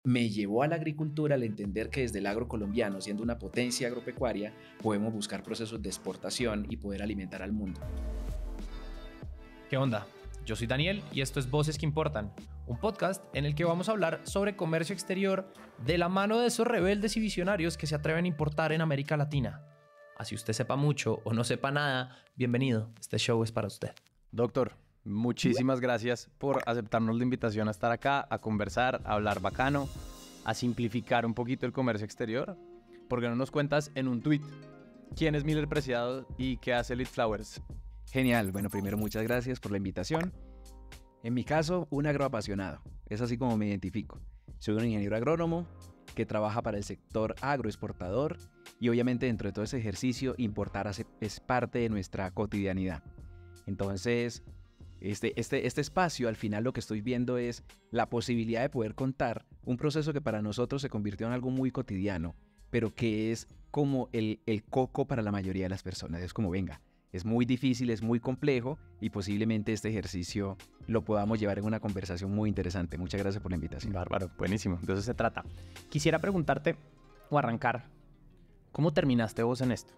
me llevó a la agricultura al entender que desde el agro colombiano, siendo una potencia agropecuaria, podemos buscar procesos de exportación y poder alimentar al mundo. ¿Qué onda? Yo soy Daniel y esto es Voces que Importan, un podcast en el que vamos a hablar sobre comercio exterior de la mano de esos rebeldes y visionarios que se atreven a importar en América Latina. Así usted sepa mucho o no sepa nada, bienvenido, este show es para usted. Doctor, muchísimas gracias por aceptarnos la invitación a estar acá, a conversar, a hablar bacano, a simplificar un poquito el comercio exterior. ¿Por qué no nos cuentas en un tweet quién es Miller Preciado y qué hace Elite Flowers? Genial. Bueno, primero muchas gracias por la invitación. En mi caso, un agroapasionado. Es así como me identifico. Soy un ingeniero agrónomo que trabaja para el sector agroexportador y obviamente dentro de todo ese ejercicio importar es parte de nuestra cotidianidad. Entonces, este espacio al final lo que estoy viendo es la posibilidad de poder contar un proceso que para nosotros se convirtió en algo muy cotidiano, pero que es como el coco para la mayoría de las personas. Es como, venga, es muy difícil, es muy complejo y posiblemente este ejercicio lo podamos llevar en una conversación muy interesante. Muchas gracias por la invitación. Bárbaro, buenísimo. De eso se trata. Quisiera preguntarte o arrancar, ¿cómo terminaste vos en esto?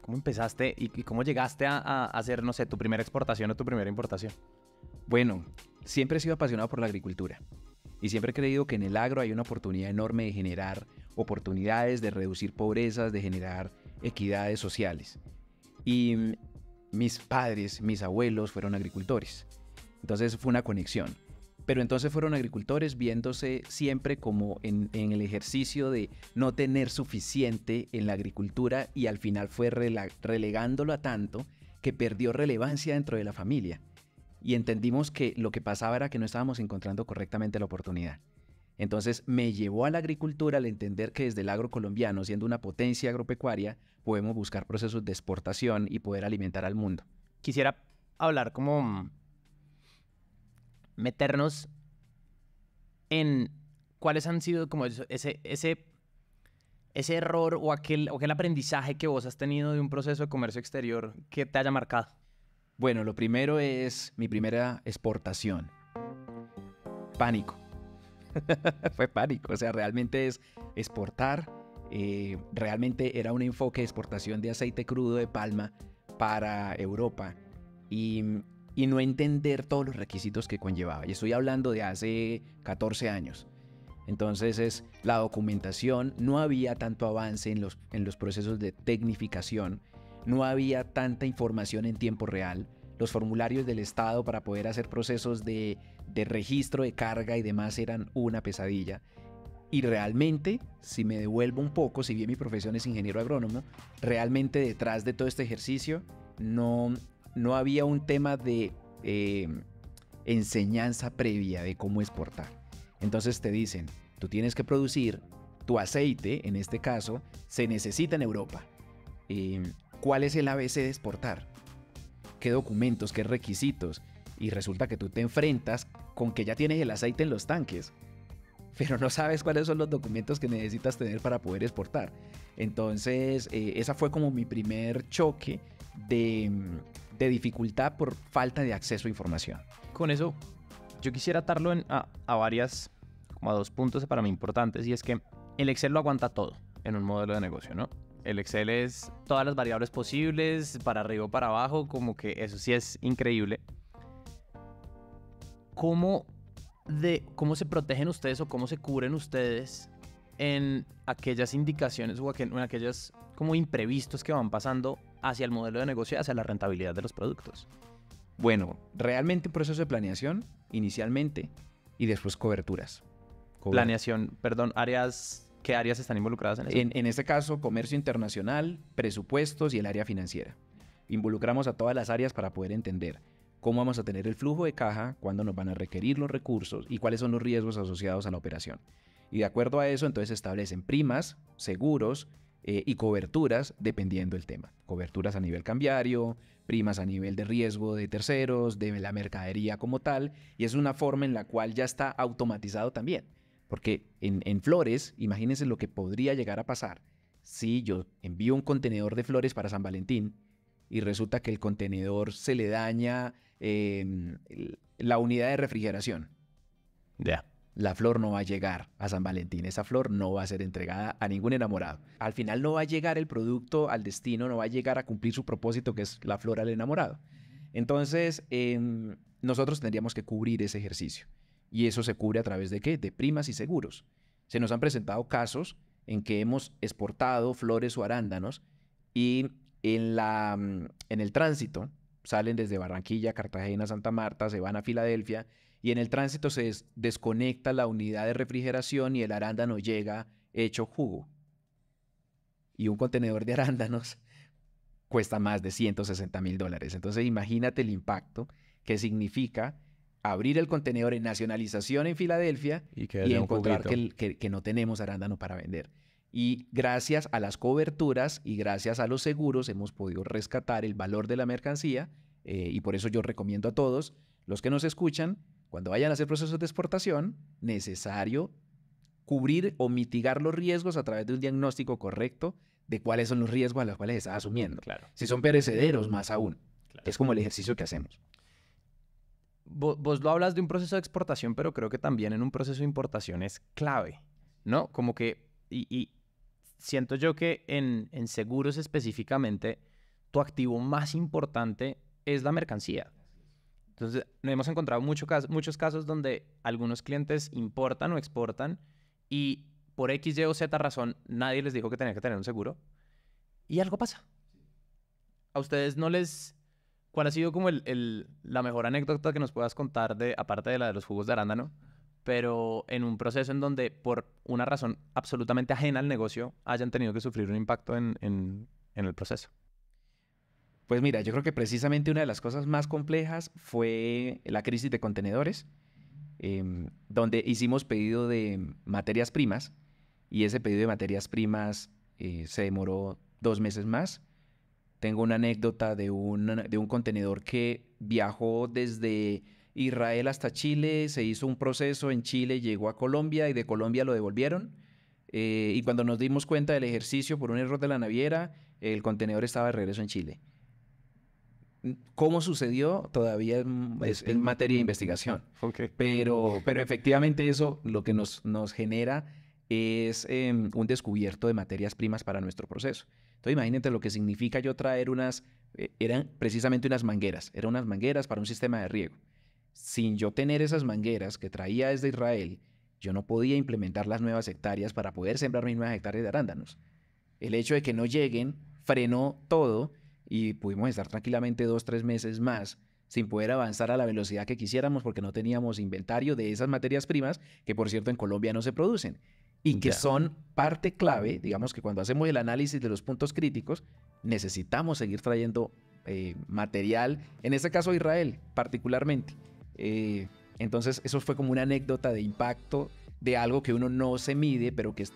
¿Cómo empezaste y cómo llegaste a hacer, no sé, tu primera exportación o tu primera importación? Bueno, siempre he sido apasionado por la agricultura y siempre he creído que en el agro hay una oportunidad enorme de generar oportunidades, de reducir pobrezas, de generar equidades sociales. Y mis padres, mis abuelos fueron agricultores. Entonces fue una conexión. Pero entonces fueron agricultores viéndose siempre como en el ejercicio de no tener suficiente en la agricultura y al final fue relegándolo a tanto que perdió relevancia dentro de la familia. Y entendimos que lo que pasaba era que no estábamos encontrando correctamente la oportunidad. Entonces me llevó a la agricultura al entender que desde el agro colombiano, siendo una potencia agropecuaria, podemos buscar procesos de exportación y poder alimentar al mundo. Quisiera hablar como meternos en cuáles han sido como ese error o aquel aprendizaje que vos has tenido de un proceso de comercio exterior que te haya marcado. Bueno, lo primero es mi primera exportación. Pánico. Fue pánico, o sea, realmente es exportar. Realmente era un enfoque de exportación de aceite crudo de palma para Europa y no entender todos los requisitos que conllevaba. Y estoy hablando de hace 14 años. Entonces es la documentación, no había tanto avance en los procesos de tecnificación, no había tanta información en tiempo real. Los formularios del Estado para poder hacer procesos de registro de carga y demás eran una pesadilla. Y realmente, si me devuelvo un poco, si bien mi profesión es ingeniero agrónomo, realmente detrás de todo este ejercicio no había un tema de enseñanza previa de cómo exportar. Entonces te dicen, tú tienes que producir tu aceite, en este caso, se necesita en Europa. ¿Cuál es el ABC de exportar? ¿Qué documentos, qué requisitos? Y resulta que tú te enfrentas con que ya tienes el aceite en los tanques, pero no sabes cuáles son los documentos que necesitas tener para poder exportar. Entonces, esa fue como mi primer choque de dificultad por falta de acceso a información. Con eso, yo quisiera atarlo a dos puntos para mí importantes, y es que el Excel lo aguanta todo en un modelo de negocio, ¿no? El Excel es todas las variables posibles, para arriba o para abajo, como que eso sí es increíble. ¿Cómo se protegen ustedes o cómo se cubren ustedes en aquellas indicaciones o en aquellos como imprevistos que van pasando hacia el modelo de negocio, hacia la rentabilidad de los productos? Bueno, realmente un proceso de planeación inicialmente y después coberturas. Planeación, perdón, ¿qué áreas están involucradas en eso? En este caso, comercio internacional, presupuestos y el área financiera. Involucramos a todas las áreas para poder entender cómo vamos a tener el flujo de caja, cuándo nos van a requerir los recursos y cuáles son los riesgos asociados a la operación. Y de acuerdo a eso, entonces se establecen primas, seguros y coberturas dependiendo del tema. Coberturas a nivel cambiario, primas a nivel de riesgo de terceros, de la mercadería como tal, y es una forma en la cual ya está automatizado también. Porque en flores, imagínense lo que podría llegar a pasar si yo envío un contenedor de flores para San Valentín y resulta que el contenedor se le daña la unidad de refrigeración. Ya. la flor no va a llegar a San Valentín, esa flor no va a ser entregada a ningún enamorado. Al final no va a llegar el producto al destino, no va a llegar a cumplir su propósito, que es la flor al enamorado. Entonces, nosotros tendríamos que cubrir ese ejercicio. ¿Y eso se cubre a través de qué? De primas y seguros. Se nos han presentado casos en que hemos exportado flores o arándanos y en el tránsito salen desde Barranquilla, Cartagena, Santa Marta, se van a Filadelfia y en el tránsito se desconecta la unidad de refrigeración y el arándano llega hecho jugo. Y un contenedor de arándanos cuesta más de $160,000. Entonces imagínate el impacto que significa abrir el contenedor en nacionalización en Filadelfia y encontrar que no tenemos arándano para vender. Y gracias a las coberturas y gracias a los seguros hemos podido rescatar el valor de la mercancía y por eso yo recomiendo a todos los que nos escuchan, cuando vayan a hacer procesos de exportación, necesario cubrir o mitigar los riesgos a través de un diagnóstico correcto de cuáles son los riesgos a los cuales estás asumiendo. Claro. Si son perecederos, más aún. Claro. Es como el ejercicio que hacemos. Vos lo hablas de un proceso de exportación, pero creo que también en un proceso de importación es clave, ¿no? Como que, y siento yo que en seguros específicamente, tu activo más importante es la mercancía. Entonces, hemos encontrado muchos casos donde algunos clientes importan o exportan y por X, Y o Z razón, nadie les dijo que tenían que tener un seguro y algo pasa. ¿A ustedes no les... ¿Cuál ha sido como la mejor anécdota que nos puedas contar, aparte de la de los jugos de arándano, pero en un proceso en donde por una razón absolutamente ajena al negocio hayan tenido que sufrir un impacto en el proceso? Pues mira, yo creo que precisamente una de las cosas más complejas fue la crisis de contenedores, donde hicimos pedido de materias primas y ese pedido de materias primas se demoró 2 meses más. Tengo una anécdota de un contenedor que viajó desde Israel hasta Chile, se hizo un proceso en Chile, llegó a Colombia y de Colombia lo devolvieron. Y cuando nos dimos cuenta del ejercicio por un error de la naviera, el contenedor estaba de regreso en Chile. ¿Cómo sucedió? Todavía es materia de investigación. Okay. Pero efectivamente eso lo que nos genera es un descubierto de materias primas para nuestro proceso. Entonces imagínate lo que significa yo traer eran precisamente unas mangueras, eran unas mangueras para un sistema de riego. Sin yo tener esas mangueras que traía desde Israel, yo no podía implementar las nuevas hectáreas para poder sembrar mis nuevas hectáreas de arándanos. El hecho de que no lleguen frenó todo y pudimos estar tranquilamente 2-3 meses más sin poder avanzar a la velocidad que quisiéramos porque no teníamos inventario de esas materias primas que, por cierto, en Colombia no se producen y que son parte clave. Digamos que cuando hacemos el análisis de los puntos críticos, necesitamos seguir trayendo material, en este caso Israel particularmente. Entonces, eso fue como una anécdota de impacto de algo que uno no se mide, pero que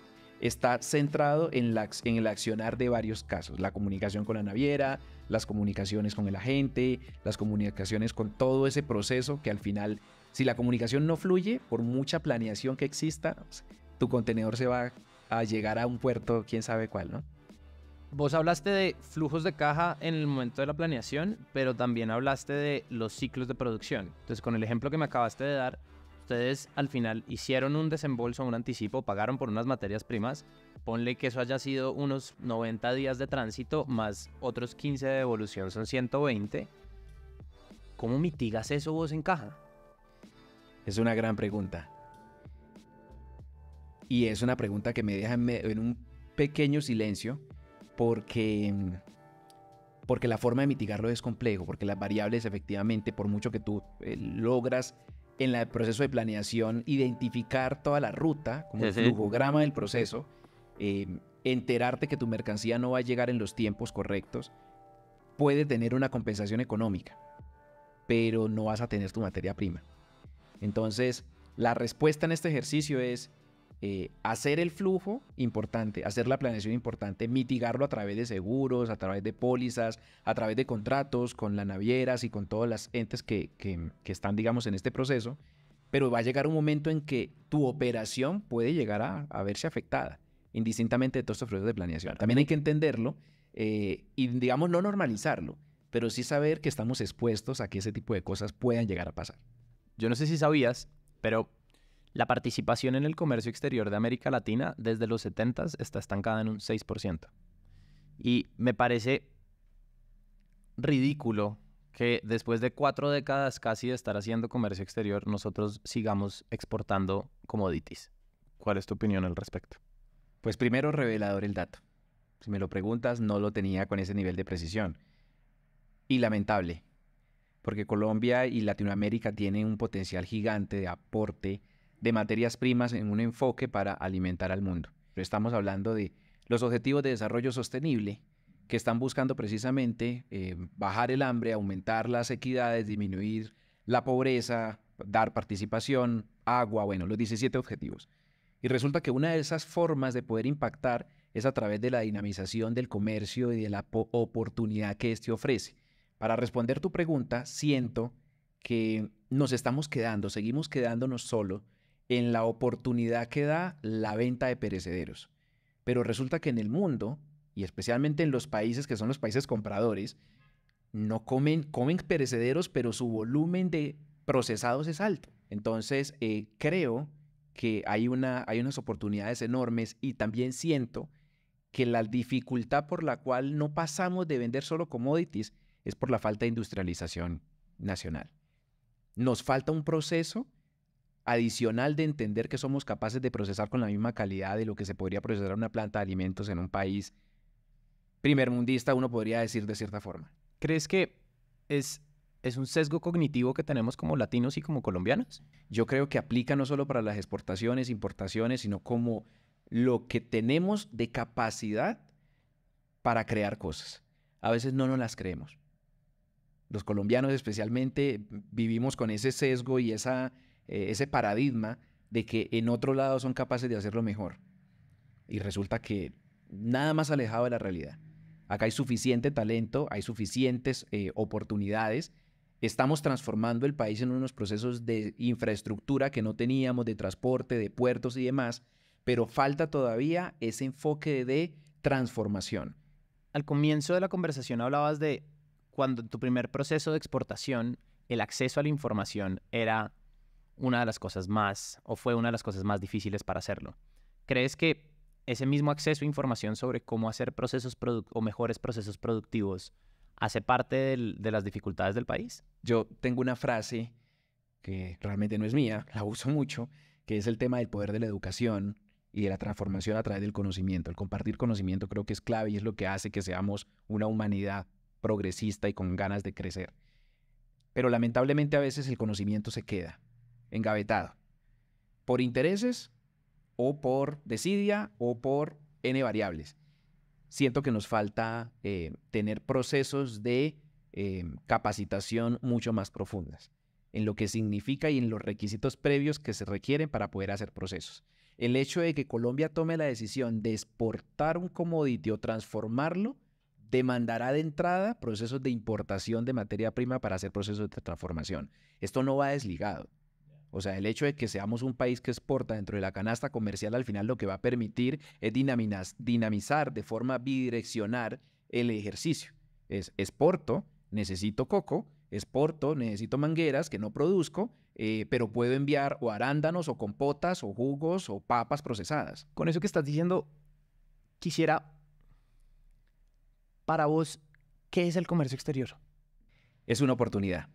está centrado en el accionar de varios casos. La comunicación con la naviera, las comunicaciones con el agente, las comunicaciones con todo ese proceso que al final, si la comunicación no fluye, por mucha planeación que exista, tu contenedor se va a llegar a un puerto, quién sabe cuál, ¿no? Vos hablaste de flujos de caja en el momento de la planeación, pero también hablaste de los ciclos de producción. Entonces, con el ejemplo que me acabaste de dar, ustedes al final hicieron un desembolso, un anticipo, pagaron por unas materias primas. Ponle que eso haya sido unos 90 días de tránsito más otros 15 de devolución, son 120. ¿Cómo mitigas eso vos en caja? Es una gran pregunta. Y es una pregunta que me deja en un pequeño silencio porque la forma de mitigarlo es complejo, porque las variables efectivamente, por mucho que tú logras en el proceso de planeación identificar toda la ruta, como el flujograma del proceso, enterarte que tu mercancía no va a llegar en los tiempos correctos, puede tener una compensación económica, pero no vas a tener tu materia prima. Entonces, la respuesta en este ejercicio es hacer el flujo importante, hacer la planeación importante, mitigarlo a través de seguros, a través de pólizas, a través de contratos con las navieras y con todas las entes que están, digamos, en este proceso, pero va a llegar un momento en que tu operación puede llegar a verse afectada, indistintamente de todos estos procesos de planeación. También hay que entenderlo y, digamos, no normalizarlo, pero sí saber que estamos expuestos a que ese tipo de cosas puedan llegar a pasar. Yo no sé si sabías, pero La participación en el comercio exterior de América Latina desde los 70s está estancada en un 6%. Y me parece ridículo que después de 4 décadas casi de estar haciendo comercio exterior, nosotros sigamos exportando commodities. ¿Cuál es tu opinión al respecto? Pues primero, revelador el dato. Si me lo preguntas, no lo tenía con ese nivel de precisión. Y lamentable, porque Colombia y Latinoamérica tienen un potencial gigante de aporte de materias primas en un enfoque para alimentar al mundo. Pero estamos hablando de los objetivos de desarrollo sostenible que están buscando precisamente bajar el hambre, aumentar las equidades, disminuir la pobreza, dar participación, agua, bueno, los 17 objetivos. Y resulta que una de esas formas de poder impactar es a través de la dinamización del comercio y de la oportunidad que éste ofrece. Para responder tu pregunta, siento que nos estamos quedando, seguimos quedándonos solo en la oportunidad que da la venta de perecederos. Pero resulta que en el mundo, y especialmente en los países que son los países compradores, no comen perecederos, pero su volumen de procesados es alto. Entonces, creo que hay unas oportunidades enormes y también siento que la dificultad por la cual no pasamos de vender solo commodities es por la falta de industrialización nacional. Nos falta un proceso adicional de entender que somos capaces de procesar con la misma calidad de lo que se podría procesar en una planta de alimentos en un país primermundista, uno podría decir de cierta forma. ¿Crees que es un sesgo cognitivo que tenemos como latinos y como colombianos? Yo creo que aplica no solo para las exportaciones, importaciones, sino como lo que tenemos de capacidad para crear cosas. A veces no nos las creemos. Los colombianos especialmente vivimos con ese sesgo y ese paradigma de que en otro lado son capaces de hacerlo mejor. Y resulta que nada más alejado de la realidad. Acá hay suficiente talento, hay suficientes oportunidades. Estamos transformando el país en unos procesos de infraestructura que no teníamos, de transporte, de puertos y demás, pero falta todavía ese enfoque de transformación. Al comienzo de la conversación hablabas de cuando en tu primer proceso de exportación el acceso a la información era una de las cosas más, o fue una de las cosas más difíciles para hacerlo. ¿Crees que ese mismo acceso a información sobre cómo hacer procesos o mejores procesos productivos hace parte de las dificultades del país? Yo tengo una frase que realmente no es mía, la uso mucho, que es el tema del poder de la educación y de la transformación a través del conocimiento. El compartir conocimiento creo que es clave y es lo que hace que seamos una humanidad progresista y con ganas de crecer. Pero lamentablemente a veces el conocimiento se queda engavetado por intereses o por desidia o por N variables. Siento que nos falta tener procesos de capacitación mucho más profundas en lo que significa y en los requisitos previos que se requieren para poder hacer procesos. El hecho de que Colombia tome la decisión de exportar un commodity o transformarlo demandará de entrada procesos de importación de materia prima para hacer procesos de transformación. Esto no va desligado. O sea, el hecho de que seamos un país que exporta dentro de la canasta comercial al final lo que va a permitir es dinamizar de forma bidireccional el ejercicio. Es exporto, necesito coco, exporto, necesito mangueras que no produzco, pero puedo enviar o arándanos o compotas o jugos o papas procesadas. Con eso que estás diciendo, quisiera, para vos, ¿qué es el comercio exterior? Es una oportunidad.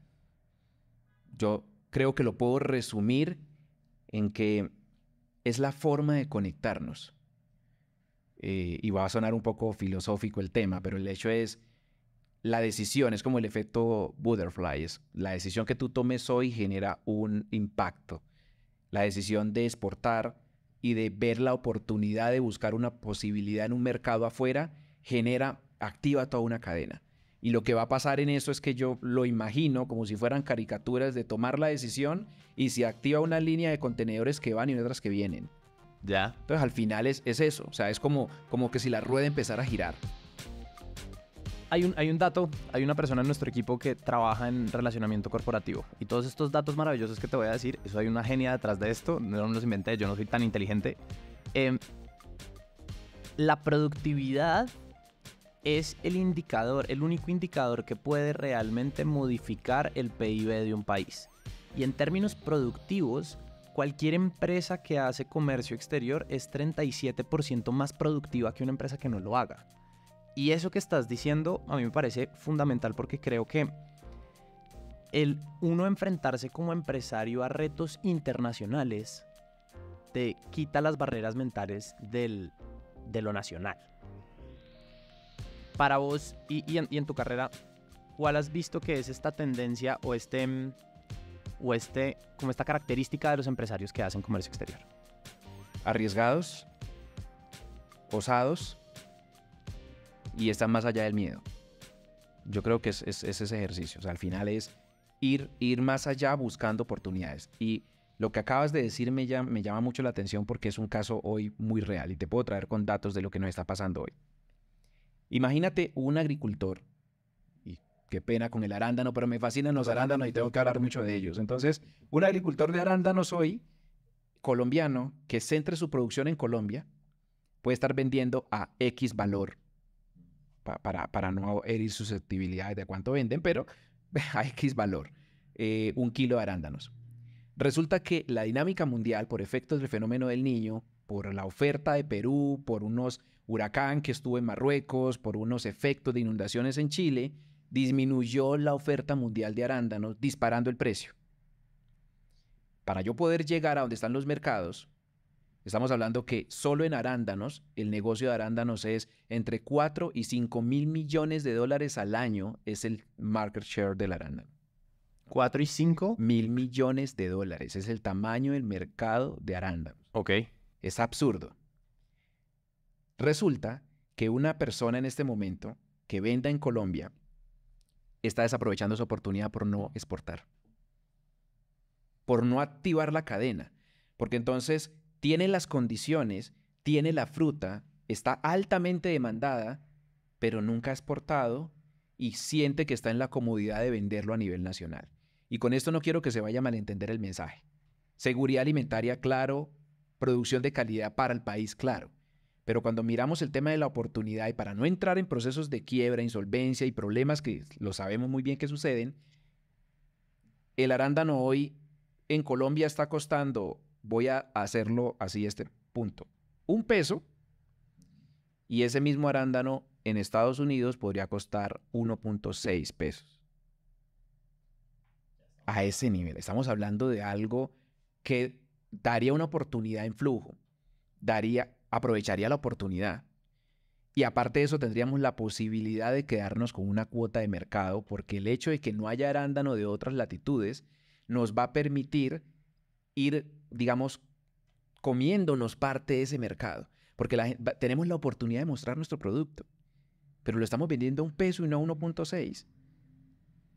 Yo creo que lo puedo resumir en que es la forma de conectarnos. Y va a sonar un poco filosófico el tema, pero el hecho es la decisión, es como el efecto butterfly. La decisión que tú tomes hoy genera un impacto. La decisión de exportar y de ver la oportunidad de buscar una posibilidad en un mercado afuera activa toda una cadena. Y lo que va a pasar en eso es que yo lo imagino como si fueran caricaturas de tomar la decisión y se activa una línea de contenedores que van y otras que vienen. Ya. Entonces al final es eso, o sea, es como que si la rueda empezara a girar. Hay un dato, hay una persona en nuestro equipo que trabaja en relacionamiento corporativo y todos estos datos maravillosos que te voy a decir, eso hay una genia detrás de esto, no los inventé, yo no soy tan inteligente. La productividad es el único indicador que puede realmente modificar el PIB de un país. Y en términos productivos, cualquier empresa que hace comercio exterior es 37% más productiva que una empresa que no lo haga. Y eso que estás diciendo a mí me parece fundamental porque creo que el uno enfrentarse como empresario a retos internacionales te quita las barreras mentales de lo nacional. Para vos y en tu carrera, ¿cuál has visto que es esta tendencia o como esta característica de los empresarios que hacen comercio exterior? Arriesgados, osados y están más allá del miedo. Yo creo que es ese ejercicio. O sea, al final es ir más allá buscando oportunidades. Y lo que acabas de decir me llama mucho la atención porque es un caso hoy muy real y te puedo traer con datos de lo que nos está pasando hoy. Imagínate un agricultor, y qué pena con el arándano, pero me fascinan los arándanos y tengo que hablar mucho de ellos. Entonces, un agricultor de arándanos hoy, colombiano, que centre su producción en Colombia, puede estar vendiendo a X valor, para no herir susceptibilidades de cuánto venden, pero a X valor, 1 kilo de arándanos. Resulta que la dinámica mundial, por efectos del fenómeno del Niño, por la oferta de Perú, por unos huracán que estuvo en Marruecos, por unos efectos de inundaciones en Chile, disminuyó la oferta mundial de arándanos, disparando el precio. Para yo poder llegar a donde están los mercados, estamos hablando que solo en arándanos, el negocio de arándanos es entre 4 y 5 mil millones de dólares al año, es el market share del arándano. 4 y 5 mil millones de dólares, es el tamaño del mercado de arándanos. Ok. Es absurdo. Resulta que una persona en este momento que venda en Colombia está desaprovechando su oportunidad por no exportar, por no activar la cadena, porque entonces tiene las condiciones, tiene la fruta, está altamente demandada, pero nunca ha exportado y siente que está en la comodidad de venderlo a nivel nacional. Y con esto no quiero que se vaya a malentender el mensaje. Seguridad alimentaria, claro. Producción de calidad para el país, claro. Pero cuando miramos el tema de la oportunidad y para no entrar en procesos de quiebra, insolvencia y problemas que lo sabemos muy bien que suceden, el arándano hoy en Colombia está costando, voy a hacerlo así este punto, 1 peso, y ese mismo arándano en Estados Unidos podría costar 1.6 pesos. A ese nivel, estamos hablando de algo que daría una oportunidad en flujo, aprovecharía la oportunidad. Y aparte de eso tendríamos la posibilidad de quedarnos con una cuota de mercado porque el hecho de que no haya arándano de otras latitudes nos va a permitir ir, digamos, comiéndonos parte de ese mercado. Porque tenemos la oportunidad de mostrar nuestro producto, pero lo estamos vendiendo a 1 peso y no a 1.6.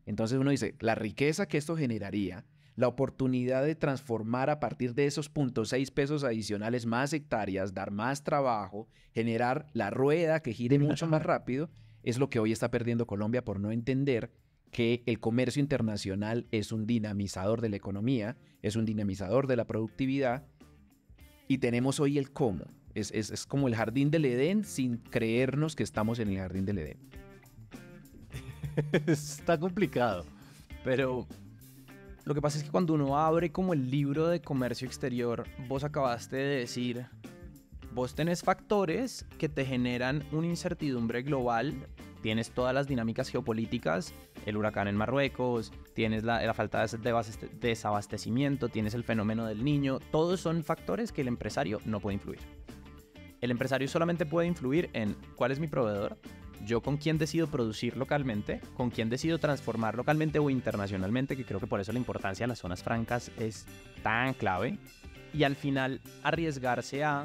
Entonces uno dice, la riqueza que esto generaría, la oportunidad de transformar a partir de esos 0.6 pesos adicionales más hectáreas, dar más trabajo, generar la rueda que gire mucho más rápido, es lo que hoy está perdiendo Colombia por no entender que el comercio internacional es un dinamizador de la economía, es un dinamizador de la productividad y tenemos hoy el cómo. Es como el jardín del Edén sin creernos que estamos en el jardín del Edén. Está complicado, pero lo que pasa es que cuando uno abre como el libro de comercio exterior, vos acabaste de decir, vos tenés factores que te generan una incertidumbre global, tienes todas las dinámicas geopolíticas, el huracán en Marruecos, tienes la falta de desabastecimiento, tienes el fenómeno del Niño, todos son factores que el empresario no puede influir. El empresario solamente puede influir en cuál es mi proveedor, yo con quién decido producir localmente, con quién decido transformar localmente o internacionalmente, que creo que por eso la importancia de las zonas francas es tan clave, y al final arriesgarse a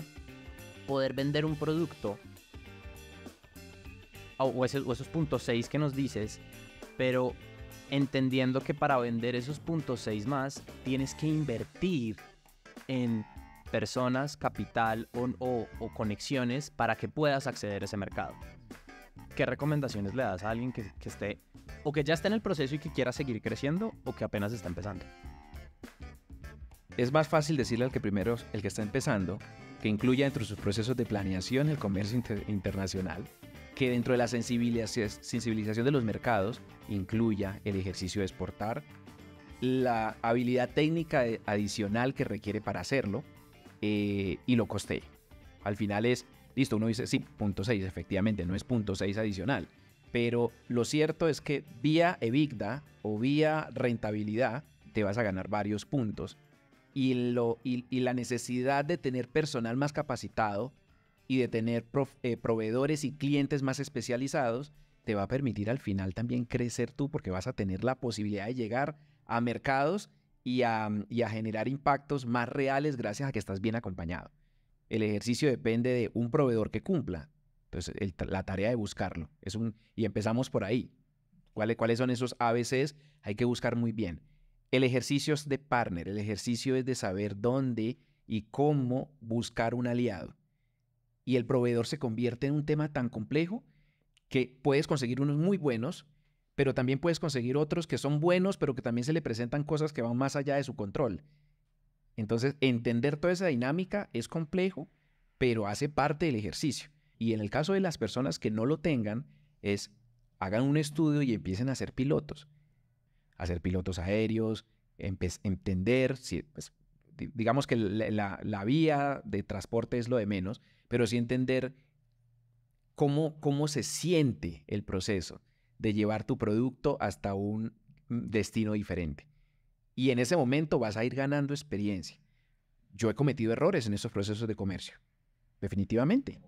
poder vender un producto o esos 0.6 que nos dices, pero entendiendo que para vender esos 0.6 más tienes que invertir en personas, capital o conexiones para que puedas acceder a ese mercado. ¿Qué recomendaciones le das a alguien que esté o que ya esté en el proceso y que quiera seguir creciendo o que apenas está empezando? Es más fácil decirle al que primero, el que está empezando, que incluya dentro de sus procesos de planeación el comercio internacional, que dentro de la sensibilización de los mercados incluya el ejercicio de exportar la habilidad técnica adicional que requiere para hacerlo y lo costee. Al final es, listo, uno dice, sí, 0.6, efectivamente, no es 0.6 adicional. Pero lo cierto es que vía EBITDA o vía rentabilidad te vas a ganar varios puntos. Y la necesidad de tener personal más capacitado y de tener proveedores y clientes más especializados te va a permitir al final también crecer tú, porque vas a tener la posibilidad de llegar a mercados y a generar impactos más reales gracias a que estás bien acompañado. El ejercicio depende de un proveedor que cumpla. Entonces, la tarea de buscarlo. Y empezamos por ahí. ¿Cuáles son esos ABCs? Hay que buscar muy bien. El ejercicio es de partner. El ejercicio es de saber dónde y cómo buscar un aliado. Y el proveedor se convierte en un tema tan complejo que puedes conseguir unos muy buenos, pero también puedes conseguir otros que son buenos, pero que también se le presentan cosas que van más allá de su control. Entonces, entender toda esa dinámica es complejo, pero hace parte del ejercicio. Y en el caso de las personas que no lo tengan, hagan un estudio y empiecen a ser pilotos. A ser pilotos aéreos, entender, pues, digamos que la vía de transporte es lo de menos, pero sí entender cómo se siente el proceso de llevar tu producto hasta un destino diferente. Y en ese momento vas a ir ganando experiencia. Yo he cometido errores en esos procesos de comercio, definitivamente.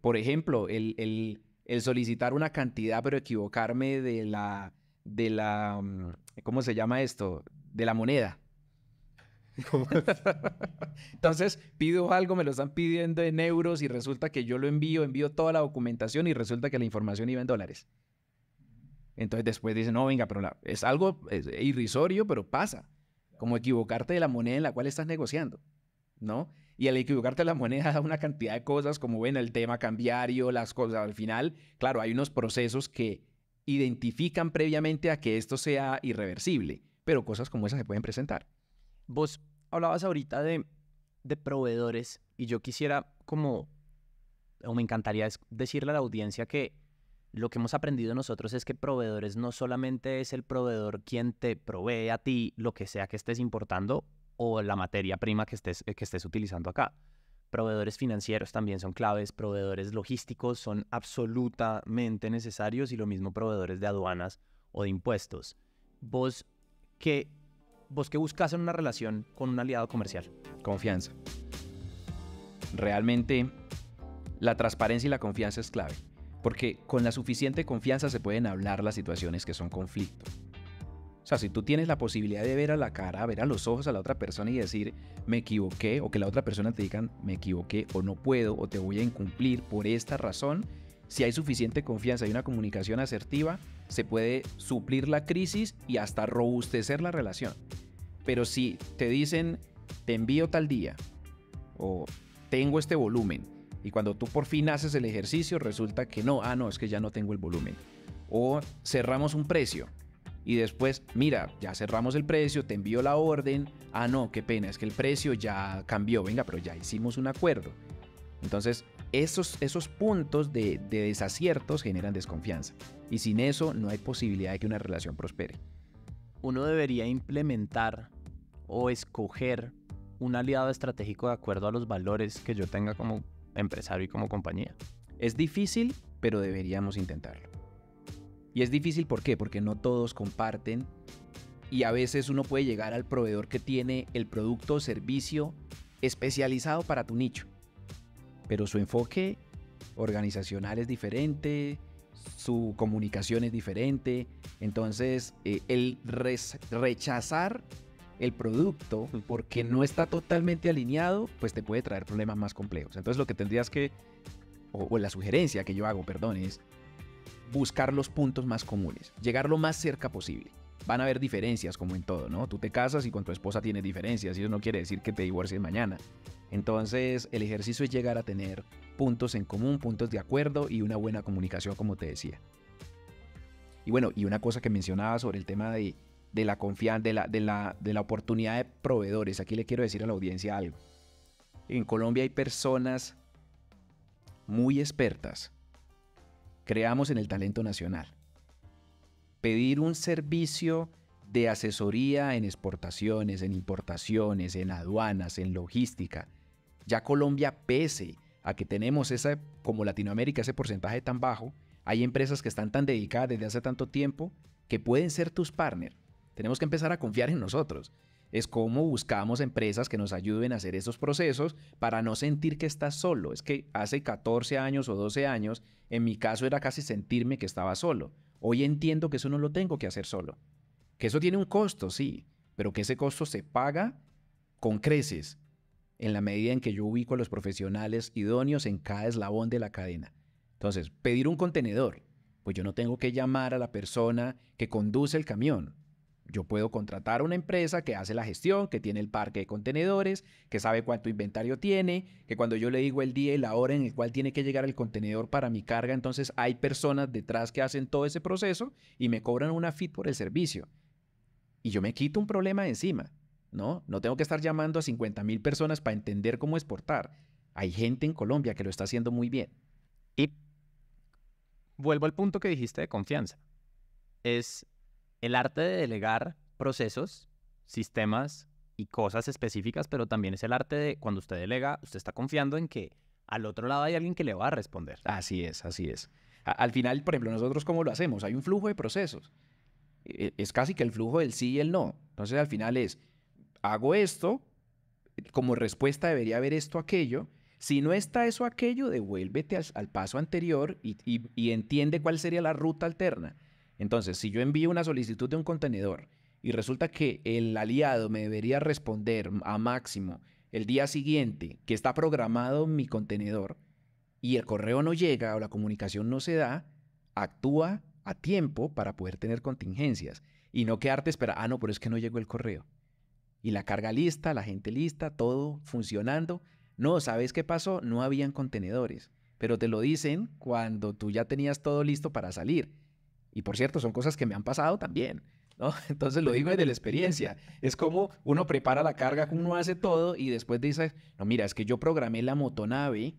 Por ejemplo, el solicitar una cantidad pero equivocarme de la, ¿cómo se llama esto? De la moneda. Entonces pido algo, me lo están pidiendo en euros y resulta que yo lo envío toda la documentación y resulta que la información iba en dólares. Entonces después dicen, no, venga, pero es algo irrisorio, pero pasa. Como equivocarte de la moneda en la cual estás negociando, ¿no? Y al equivocarte de la moneda da una cantidad de cosas, como ven, el tema cambiario, las cosas. Al final, claro, hay unos procesos que identifican previamente a que esto sea irreversible, pero cosas como esas se pueden presentar. Vos hablabas ahorita de proveedores y yo quisiera o me encantaría decirle a la audiencia que lo que hemos aprendido nosotros es que proveedores no solamente es el proveedor quien te provee a ti lo que sea que estés importando o la materia prima que estés utilizando acá. Proveedores financieros también son claves, proveedores logísticos son absolutamente necesarios y lo mismo proveedores de aduanas o de impuestos. ¿Vos qué buscas en una relación con un aliado comercial? Confianza. Realmente la transparencia y la confianza es clave, porque con la suficiente confianza se pueden hablar las situaciones que son conflicto. O sea, si tú tienes la posibilidad de ver a la cara, ver a los ojos a la otra persona y decir, me equivoqué, o que la otra persona te diga, me equivoqué, o no puedo, o te voy a incumplir por esta razón, si hay suficiente confianza y una comunicación asertiva, se puede suplir la crisis y hasta robustecer la relación. Pero si te dicen, te envío tal día, o tengo este volumen, y cuando tú por fin haces el ejercicio resulta que no, es que ya no tengo el volumen. O cerramos un precio y después, mira, ya cerramos el precio, te envío la orden, no, qué pena, es que el precio ya cambió, venga, pero ya hicimos un acuerdo. Entonces, esos puntos de desaciertos generan desconfianza y sin eso no hay posibilidad de que una relación prospere. Uno debería implementar o escoger un aliado estratégico de acuerdo a los valores que yo tenga como empresario y como compañía. Es difícil, pero deberíamos intentarlo. Y es difícil, ¿por qué? Porque no todos comparten y a veces uno puede llegar al proveedor que tiene el producto o servicio especializado para tu nicho, pero su enfoque organizacional es diferente, su comunicación es diferente, entonces el rechazar el producto porque no está totalmente alineado, pues te puede traer problemas más complejos. Entonces lo que tendrías que, o la sugerencia que yo hago, es buscar los puntos más comunes, llegar lo más cerca posible. Van a haber diferencias como en todo, ¿no? Tú te casas y con tu esposa tienes diferencias y eso no quiere decir que te divorcies mañana. Entonces el ejercicio es llegar a tener puntos en común, puntos de acuerdo y una buena comunicación, como te decía. Y bueno, y una cosa que mencionaba sobre el tema de la confianza, de la oportunidad de proveedores. Aquí le quiero decir a la audiencia algo. En Colombia hay personas muy expertas. Creamos en el talento nacional. Pedir un servicio de asesoría en exportaciones, en importaciones, en aduanas, en logística. Ya Colombia, pese a que tenemos como Latinoamérica, ese porcentaje tan bajo, hay empresas que están tan dedicadas desde hace tanto tiempo que pueden ser tus partners. Tenemos que empezar a confiar en nosotros. Es como buscamos empresas que nos ayuden a hacer esos procesos para no sentir que estás solo. Es que hace 14 años o 12 años, en mi caso era casi sentirme que estaba solo. Hoy entiendo que eso no lo tengo que hacer solo. Que eso tiene un costo, sí, pero que ese costo se paga con creces en la medida en que yo ubico a los profesionales idóneos en cada eslabón de la cadena. Entonces, pedir un contenedor, pues yo no tengo que llamar a la persona que conduce el camión. Yo puedo contratar a una empresa que hace la gestión, que tiene el parque de contenedores, que sabe cuánto inventario tiene, que cuando yo le digo el día y la hora en el cual tiene que llegar el contenedor para mi carga, entonces hay personas detrás que hacen todo ese proceso y me cobran una fee por el servicio. Y yo me quito un problema de encima, ¿no? No tengo que estar llamando a 50,000 personas para entender cómo exportar. Hay gente en Colombia que lo está haciendo muy bien. Y vuelvo al punto que dijiste de confianza. Es el arte de delegar procesos, sistemas y cosas específicas, pero también es el arte de cuando usted delega, usted está confiando en que al otro lado hay alguien que le va a responder. Así es, así es. Al final, por ejemplo, nosotros ¿cómo lo hacemos? Hay un flujo de procesos. Es casi que el flujo del sí y el no. Entonces, al final hago esto, como respuesta debería haber esto, aquello. Si no está eso, aquello, devuélvete al paso anterior y entiende cuál sería la ruta alterna. Entonces, si yo envío una solicitud de un contenedor y resulta que el aliado me debería responder a máximo el día siguiente, que está programado mi contenedor, y el correo no llega o la comunicación no se da, actúa a tiempo para poder tener contingencias y no quedarte esperando, no, pero es que no llegó el correo. Y la carga lista, la gente lista, todo funcionando. No, ¿sabes qué pasó? No habían contenedores, pero te lo dicen cuando tú ya tenías todo listo para salir. Y por cierto, son cosas que me han pasado también, ¿no? Entonces lo digo desde la experiencia. Es como uno prepara la carga, uno hace todo y después dice, no, mira, es que yo programé la motonave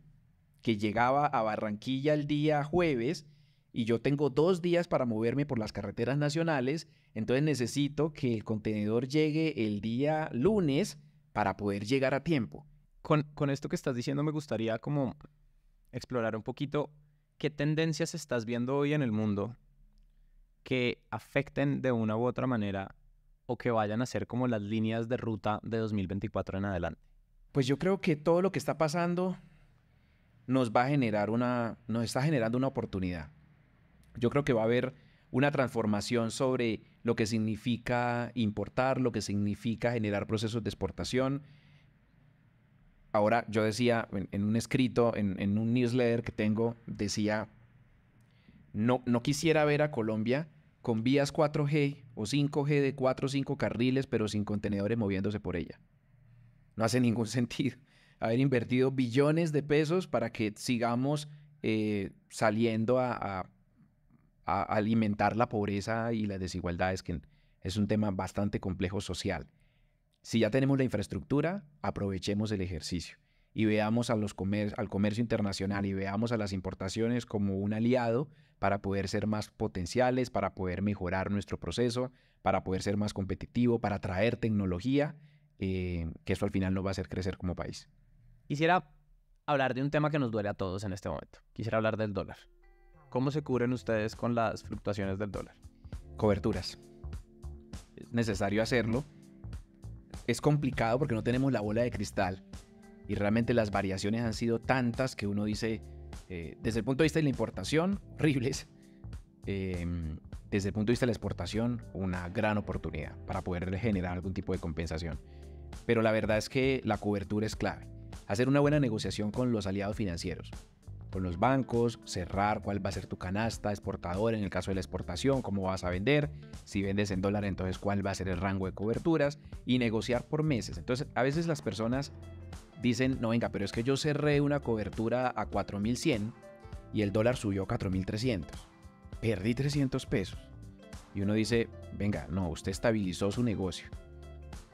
que llegaba a Barranquilla el día jueves y yo tengo 2 días para moverme por las carreteras nacionales, entonces necesito que el contenedor llegue el día lunes para poder llegar a tiempo. Con esto que estás diciendo me gustaría como explorar un poquito qué tendencias estás viendo hoy en el mundo que afecten de una u otra manera o que vayan a ser como las líneas de ruta de 2024 en adelante. Pues yo creo que todo lo que está pasando nos está generando una oportunidad. Yo creo que va a haber una transformación sobre lo que significa importar, lo que significa generar procesos de exportación. Ahora, yo decía en un escrito, en un newsletter que tengo, decía, no quisiera ver a Colombia con vías 4G o 5G de 4 o 5 carriles, pero sin contenedores moviéndose por ella. No hace ningún sentido haber invertido billones de pesos para que sigamos saliendo a alimentar la pobreza y las desigualdades, que es un tema bastante complejo social. Si ya tenemos la infraestructura, aprovechemos el ejercicio y veamos al comercio internacional y veamos a las importaciones como un aliado para poder ser más potenciales, para poder mejorar nuestro proceso, para poder ser más competitivo, para traer tecnología, que eso al final nos va a hacer crecer como país. Quisiera hablar de un tema que nos duele a todos en este momento. Quisiera hablar del dólar. ¿Cómo se cubren ustedes con las fluctuaciones del dólar? Coberturas. Es necesario hacerlo. Es complicado porque no tenemos la bola de cristal y realmente las variaciones han sido tantas que uno dice, desde el punto de vista de la importación, horribles. Desde el punto de vista de la exportación, una gran oportunidad para poder generar algún tipo de compensación. Pero la verdad es que la cobertura es clave. Hacer una buena negociación con los aliados financieros, con los bancos, cerrar cuál va a ser tu canasta exportadora en el caso de la exportación, cómo vas a vender, si vendes en dólar, entonces cuál va a ser el rango de coberturas y negociar por meses. Entonces, a veces las personas dicen, no, venga, pero es que yo cerré una cobertura a 4.100 y el dólar subió a 4.300. Perdí 300 pesos. Y uno dice, venga, no, usted estabilizó su negocio.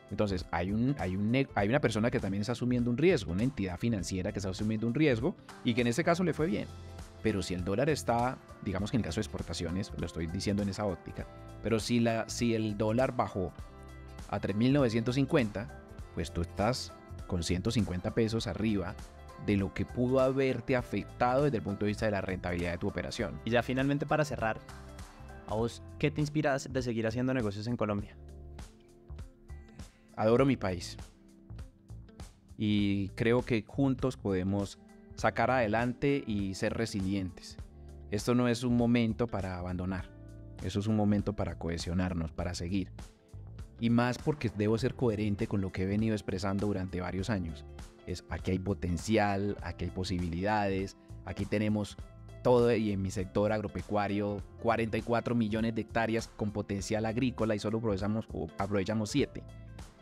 Entonces, hay una persona que también está asumiendo un riesgo, una entidad financiera que está asumiendo un riesgo y que en ese caso le fue bien. Pero si el dólar está, digamos que en el caso de exportaciones, lo estoy diciendo en esa óptica, pero si el dólar bajó a 3.950, pues tú estás con 150 pesos arriba de lo que pudo haberte afectado desde el punto de vista de la rentabilidad de tu operación. Y ya finalmente para cerrar, ¿a vos qué te inspiras de seguir haciendo negocios en Colombia? Adoro mi país y creo que juntos podemos sacar adelante y ser resilientes. Esto no es un momento para abandonar, eso es un momento para cohesionarnos, para seguir. Y más porque debo ser coherente con lo que he venido expresando durante varios años. Aquí hay potencial, aquí hay posibilidades, aquí tenemos todo, y en mi sector agropecuario 44 millones de hectáreas con potencial agrícola y solo aprovechamos 7.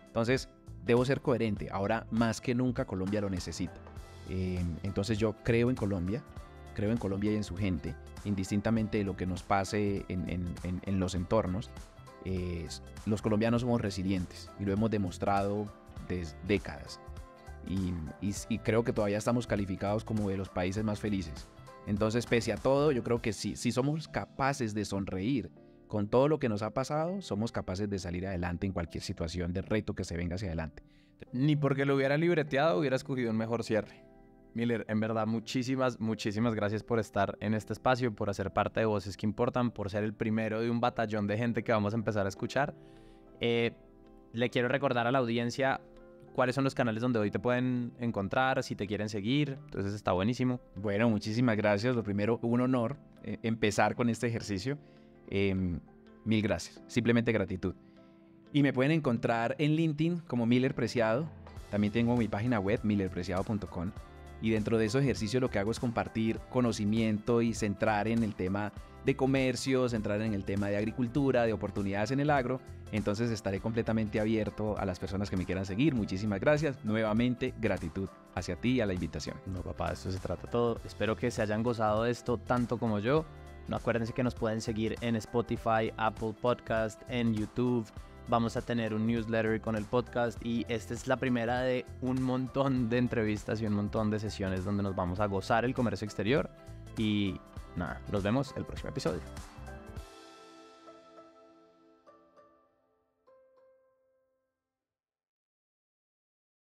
Entonces debo ser coherente, ahora más que nunca Colombia lo necesita. Entonces yo creo en Colombia y en su gente, indistintamente de lo que nos pase en los entornos. Los colombianos somos resilientes y lo hemos demostrado desde décadas y creo que todavía estamos calificados como de los países más felices. Entonces, pese a todo, yo creo que si somos capaces de sonreír con todo lo que nos ha pasado, somos capaces de salir adelante en cualquier situación de reto que se venga hacia adelante. Ni porque lo hubiera libreteado hubiera escogido un mejor cierre. Miller, en verdad, muchísimas gracias por estar en este espacio, por hacer parte de Voces que Importan, por ser el primero de un batallón de gente que vamos a empezar a escuchar. Le quiero recordar a la audiencia cuáles son los canales donde hoy te pueden encontrar, si te quieren seguir. Entonces está buenísimo. Bueno, muchísimas gracias. Lo primero, un honor empezar con este ejercicio. Mil gracias. Simplemente gratitud. Y me pueden encontrar en LinkedIn como Miller Preciado. También tengo mi página web, millerpreciado.com. Y dentro de esos ejercicios lo que hago es compartir conocimiento y centrar en el tema de comercio, centrar en el tema de agricultura, de oportunidades en el agro. Entonces estaré completamente abierto a las personas que me quieran seguir. Muchísimas gracias. Nuevamente, gratitud hacia ti y a la invitación. No, papá, de esto se trata todo. Espero que se hayan gozado de esto tanto como yo. No, acuérdense que nos pueden seguir en Spotify, Apple Podcast, en YouTube. Vamos a tener un newsletter con el podcast y esta es la primera de un montón de entrevistas y un montón de sesiones donde nos vamos a gozar el comercio exterior. Y nada, nos vemos el próximo episodio.